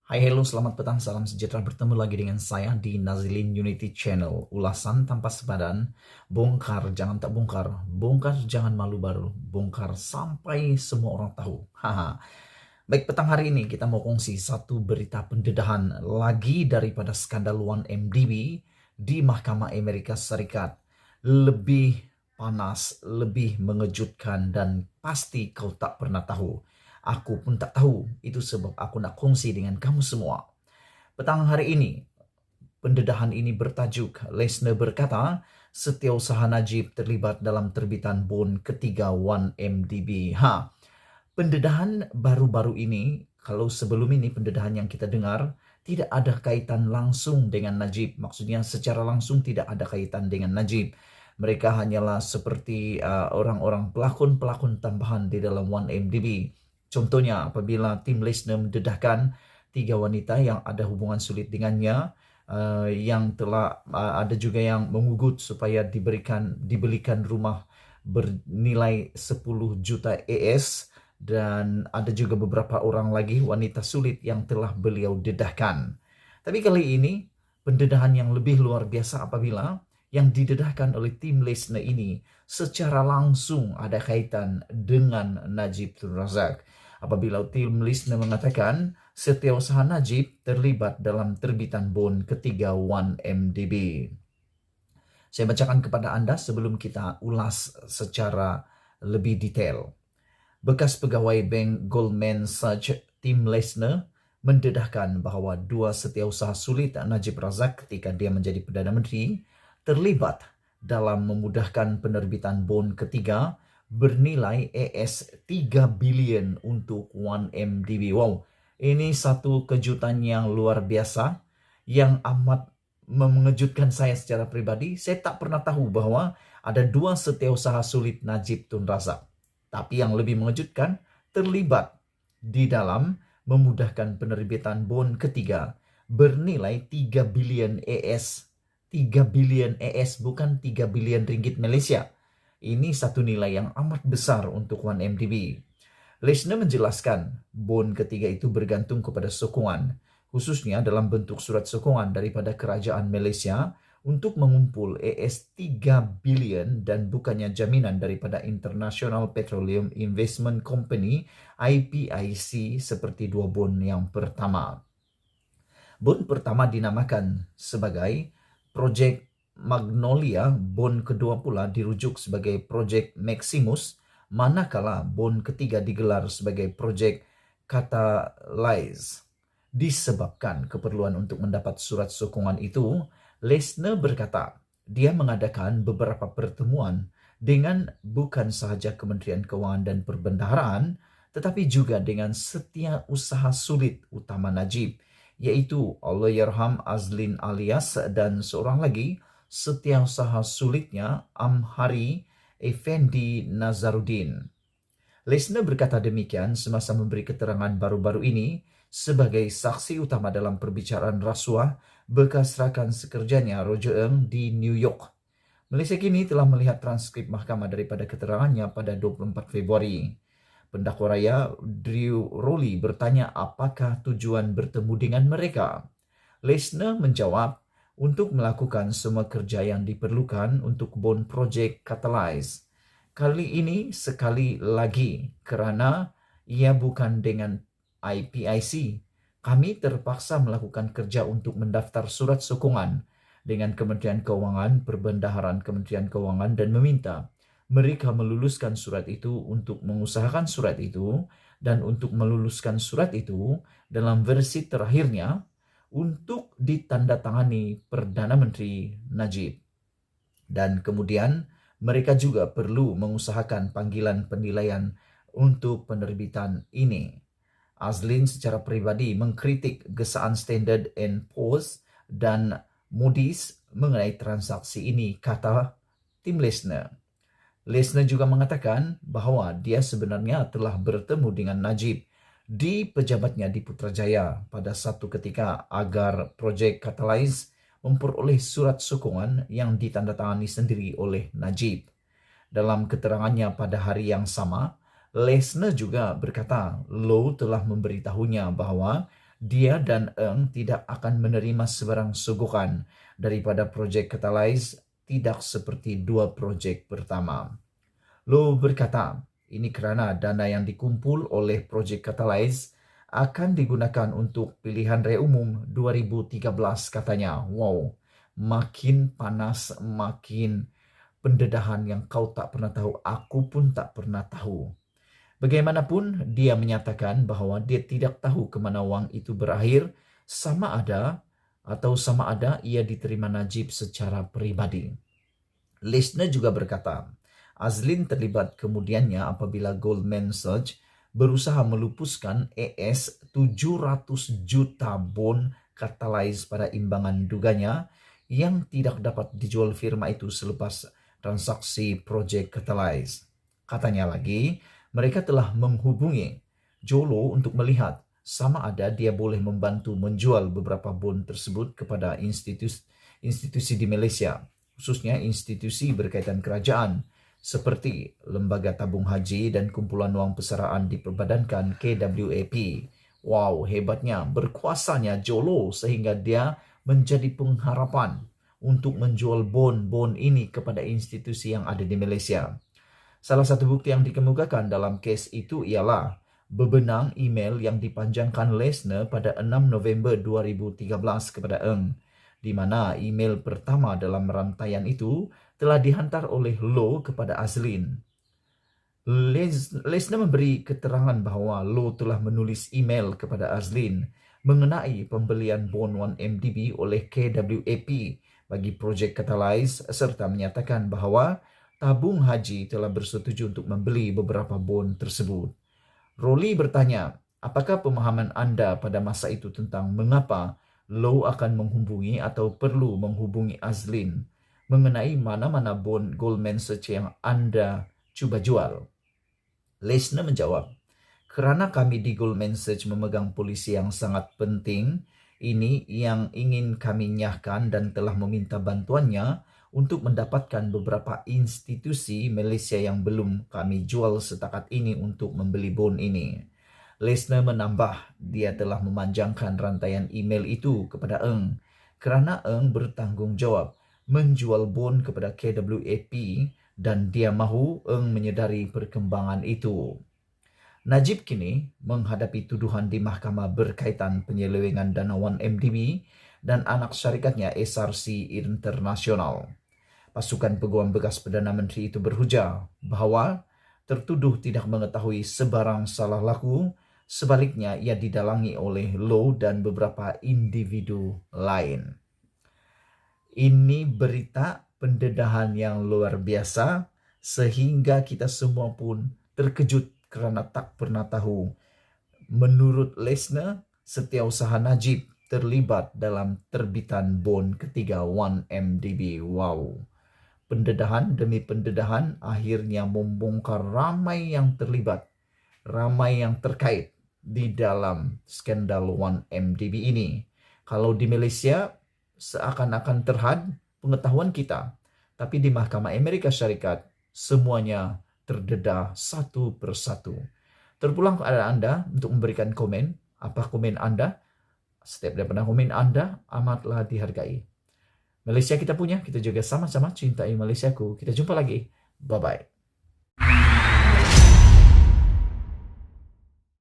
Hai hello, selamat petang, salam sejahtera, bertemu lagi dengan saya di Nazilin Unity Channel. Ulasan tanpa sepadan, bongkar jangan tak bongkar, bongkar jangan malu baru, bongkar sampai semua orang tahu. Haha. Baik, petang hari ini kita mau kongsi satu berita pendedahan lagi daripada skandal 1MDB di Mahkamah Amerika Serikat. Lebih panas, lebih mengejutkan, dan pasti kau tak pernah tahu. Aku pun tak tahu, itu sebab aku nak kongsi dengan kamu semua. Petang hari ini, pendedahan ini bertajuk Lesner berkata, Setiausaha Najib terlibat dalam terbitan bond ketiga 1MDB. Pendedahan baru-baru ini, kalau sebelum ini pendedahan yang kita dengar, tidak ada kaitan langsung dengan Najib. Maksudnya secara langsung tidak ada kaitan dengan Najib. Mereka hanyalah seperti orang-orang pelakon-pelakon tambahan di dalam 1MDB. Contohnya apabila tim Lesner mendedahkan 3 wanita yang ada hubungan sulit dengannya, yang telah ada juga yang mengugut supaya dibelikan rumah bernilai 10 juta ES, dan ada juga beberapa orang lagi wanita sulit yang telah beliau dedahkan. Tapi kali ini pendedahan yang lebih luar biasa apabila yang didedahkan oleh tim Lesner ini secara langsung ada kaitan dengan Najib Tun Razak. Apabila tim Lesner mengatakan Setiausaha Najib terlibat dalam terbitan bond ketiga 1MDB. Saya bacakan kepada Anda sebelum kita ulas secara lebih detail. Bekas pegawai Bank Goldman Sachs Tim Lesner mendedahkan bahwa 2 setiausaha sulit Najib Razak ketika dia menjadi Perdana Menteri terlibat dalam memudahkan penerbitan bond ketiga bernilai ES 3 bilion untuk 1MDB. Wow, ini satu kejutan yang luar biasa yang amat mengejutkan saya secara pribadi. Saya tak pernah tahu bahwa ada 2 setiausaha sulit Najib Tun Razak. Tapi yang lebih mengejutkan, terlibat di dalam memudahkan penerbitan bond ketiga bernilai 3 bilion ES. 3 bilion ES, bukan 3 bilion ringgit Malaysia. Ini satu nilai yang amat besar untuk 1MDB. Lesner menjelaskan bond ketiga itu bergantung kepada sokongan, khususnya dalam bentuk surat sokongan daripada kerajaan Malaysia untuk mengumpul ES 3 bilion dan bukannya jaminan daripada International Petroleum Investment Company IPIC seperti 2 bond yang pertama. Bond pertama dinamakan sebagai Projek Magnolia, bond kedua pula dirujuk sebagai Projek Maximus, manakala bond ketiga digelar sebagai Projek Catalyze. Disebabkan keperluan untuk mendapat surat sokongan itu, Lesner berkata dia mengadakan beberapa pertemuan dengan bukan sahaja Kementerian Kewangan dan Perbendaharaan, tetapi juga dengan setiausaha sulit utama Najib, yaitu Allahyarham Azlin Alias dan seorang lagi setiausaha sulitnya Amhari Effendi Nazaruddin. Lesner berkata demikian semasa memberi keterangan baru-baru ini sebagai saksi utama dalam perbicaraan rasuah bekas rakan sekerjanya Roger Ng di New York. Malaysia kini telah melihat transkrip mahkamah daripada keterangannya pada 24 Februari. Pendakwa raya Drew Rowley bertanya apakah tujuan bertemu dengan mereka. Lesner menjawab untuk melakukan semua kerja yang diperlukan untuk bond project Catalyze. Kali ini sekali lagi kerana ia bukan dengan IPIC, kami terpaksa melakukan kerja untuk mendaftar surat sokongan dengan Kementerian Kewangan, Perbendaharaan Kementerian Kewangan dan meminta mereka meluluskan surat itu untuk mengusahakan surat itu dan untuk meluluskan surat itu dalam versi terakhirnya untuk ditandatangani Perdana Menteri Najib. Dan kemudian mereka juga perlu mengusahakan panggilan penilaian untuk penerbitan ini. Azlin secara pribadi mengkritik gesaan Standard & Poor's dan Moody's mengenai transaksi ini, kata tim Lesner. Lesner juga mengatakan bahwa dia sebenarnya telah bertemu dengan Najib di pejabatnya di Putrajaya pada satu ketika agar projek Catalyze memperoleh surat sokongan yang ditandatangani sendiri oleh Najib. Dalam keterangannya pada hari yang sama, Lesner juga berkata Low telah memberitahunya bahwa Dia dan Eng tidak akan menerima sebarang sogokan daripada projek Catalyze, tidak seperti dua projek pertama. Lo berkata, ini kerana dana yang dikumpul oleh projek Catalyze akan digunakan untuk pilihan raya umum 2013 katanya. Wow, makin panas, makin pendedahan yang kau tak pernah tahu, aku pun tak pernah tahu. Bagaimanapun, dia menyatakan bahwa dia tidak tahu ke mana wang itu berakhir, sama ada ia diterima Najib secara pribadi. Lesner juga berkata, Azlin terlibat kemudiannya apabila Goldman Sachs berusaha melupuskan ES 700 juta bond Catalyze pada imbangan duganya yang tidak dapat dijual firma itu selepas transaksi projek Catalyze. Katanya lagi, mereka telah menghubungi Jolo untuk melihat sama ada dia boleh membantu menjual beberapa bond tersebut kepada institusi di Malaysia, khususnya institusi berkaitan kerajaan, seperti Lembaga Tabung Haji dan Kumpulan Wang Persaraan diperbadankan KWAP. Wow, hebatnya, berkuasanya Jolo sehingga dia menjadi pengharapan untuk menjual bond-bond ini kepada institusi yang ada di Malaysia. Salah satu bukti yang dikemukakan dalam kes itu ialah bebenang email yang dipanjangkan Lesner pada 6 November 2013 kepada Eng, di mana email pertama dalam rantaian itu telah dihantar oleh Low kepada Azlin. Lesner memberi keterangan bahawa Low telah menulis email kepada Azlin mengenai pembelian bond 1MDB oleh KWAP bagi projek Catalyze serta menyatakan bahawa tabung haji telah bersetuju untuk membeli beberapa bond tersebut. Rolly bertanya, apakah pemahaman anda pada masa itu tentang mengapa Low akan menghubungi atau perlu menghubungi Azlin mengenai mana-mana bond Goldman Sachs yang anda cuba jual? Lesner menjawab, kerana kami di Goldman Sachs memegang polisi yang sangat penting, ini yang ingin kami nyahkan dan telah meminta bantuannya untuk mendapatkan beberapa institusi Malaysia yang belum kami jual setakat ini untuk membeli bond ini. Lesner menambah, dia telah memanjangkan rantaian email itu kepada Eng kerana Eng bertanggungjawab menjual bond kepada KWAP dan dia mahu Eng menyedari perkembangan itu. Najib kini menghadapi tuduhan di mahkamah berkaitan penyelewengan dana 1MDB dan anak syarikatnya SRC Internasional. Pasukan Peguam Bekas Perdana Menteri itu berhujah bahawa tertuduh tidak mengetahui sebarang salah laku, sebaliknya ia didalangi oleh Low dan beberapa individu lain. Ini berita pendedahan yang luar biasa sehingga kita semua pun terkejut kerana tak pernah tahu. Menurut Lesner, setiausaha Najib terlibat dalam terbitan bond ketiga 1MDB. Wow. Pendedahan demi pendedahan akhirnya membongkar ramai yang terlibat, ramai yang terkait di dalam skandal 1MDB ini. Kalau di Malaysia seakan-akan terhad pengetahuan kita, tapi di Mahkamah Amerika Syarikat semuanya terdedah satu persatu. Terpulang kepada anda untuk memberikan komen. Apa komen anda? Setiap daripada komen anda amatlah dihargai. Malaysia kita punya, kita juga sama-sama cintai Malaysiaku. Kita jumpa lagi. Bye-bye.